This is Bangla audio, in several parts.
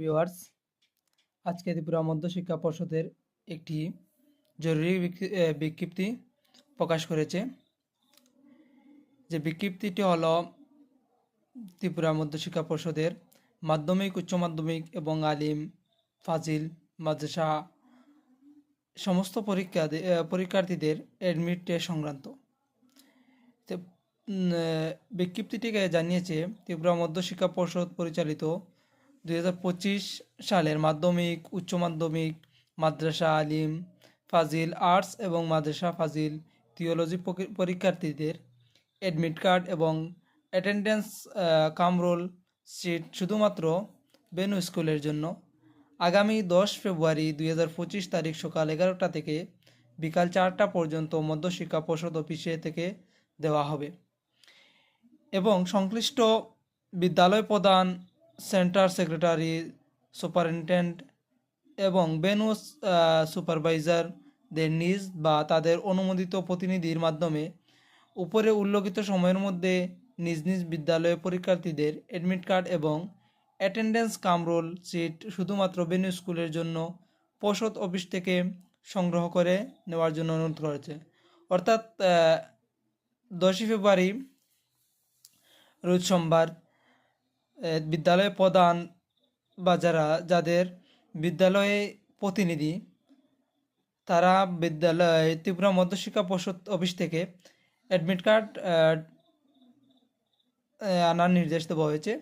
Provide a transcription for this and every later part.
ভিউয়ার্স, আজকে ত্রিপুরা মধ্যশিক্ষা পর্ষদের একটি জরুরি বিজ্ঞপ্তি প্রকাশ করেছে। যে বিজ্ঞপ্তিটি হলো ত্রিপুরা মধ্যশিক্ষা পর্ষদের মাধ্যমিক, উচ্চ মাধ্যমিক এবং আলিম, ফাজিল, মাদ্রাসা সমস্ত পরীক্ষার্থীদের অ্যাডমিট টেস্ট সংক্রান্ত। তো, বিজ্ঞপ্তিটিকে জানিয়েছে ত্রিপুরা মধ্যশিক্ষা পর্ষদ পরিচালিত 2025 সালের মাধ্যমিক, উচ্চ মাধ্যমিক, মাদ্রাসা, আলিম, ফাজিল, আর্টস এবং মাদ্রাসা ফাজিল থিওলজি পরীক্ষার্থীদের অ্যাডমিট কার্ড এবং অ্যাটেন্ডেন্স কাম রোল শিট শুধুমাত্র বেনু স্কুলের জন্য আগামী 10 ফেব্রুয়ারি 2025 তারিখ সকাল 11টা থেকে বিকাল 4টা পর্যন্ত মধ্যশিক্ষা পর্ষদ অফিসে থেকে দেওয়া হবে এবং সংশ্লিষ্ট বিদ্যালয় প্রধান, সেন্টার সেক্রেটারি, সুপারিনটেন্ডেন্ট এবং বেনু সুপারভাইজারদের নিজ বা তাদের অনুমোদিত প্রতিনিধির মাধ্যমে উপরে উল্লেখিত সময়ের মধ্যে নিজ নিজ বিদ্যালয়ের পরীক্ষার্থীদের অ্যাডমিট কার্ড এবং অ্যাটেন্ডেন্স কাম রোল শিট শুধুমাত্র বেনু স্কুলের জন্য পর্ষদ অফিস থেকে সংগ্রহ করে নেওয়ার জন্য অনুরোধ করেছে। অর্থাৎ 10 ফেব্রুয়ারি রোজ সোমবার বিদ্যালয় প্রধান বা যাদের বিদ্যালয়ে প্রতিনিধি তারা ত্রিপুরা মধ্যশিক্ষা পর্ষদ অফিস থেকে অ্যাডমিট কার্ড আনার নির্দেশ দেওয়া হয়েছে।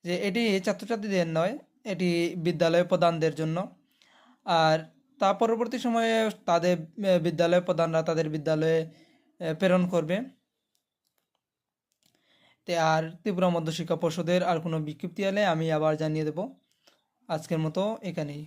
যে এটি ছাত্রছাত্রীদের নয়, এটি বিদ্যালয় প্রধানদের জন্য। আর তা পরবর্তী সময়ে তাদের বিদ্যালয় প্রধানরা তাদের বিদ্যালয়ে প্রেরণ করবে। আর ত্রিপুরা মধ্যশিক্ষা পর্ষদের আর কোনো বিজ্ঞপ্তি এলে আমি আবার জানিয়ে দেব। আজকের মতো এখানেই।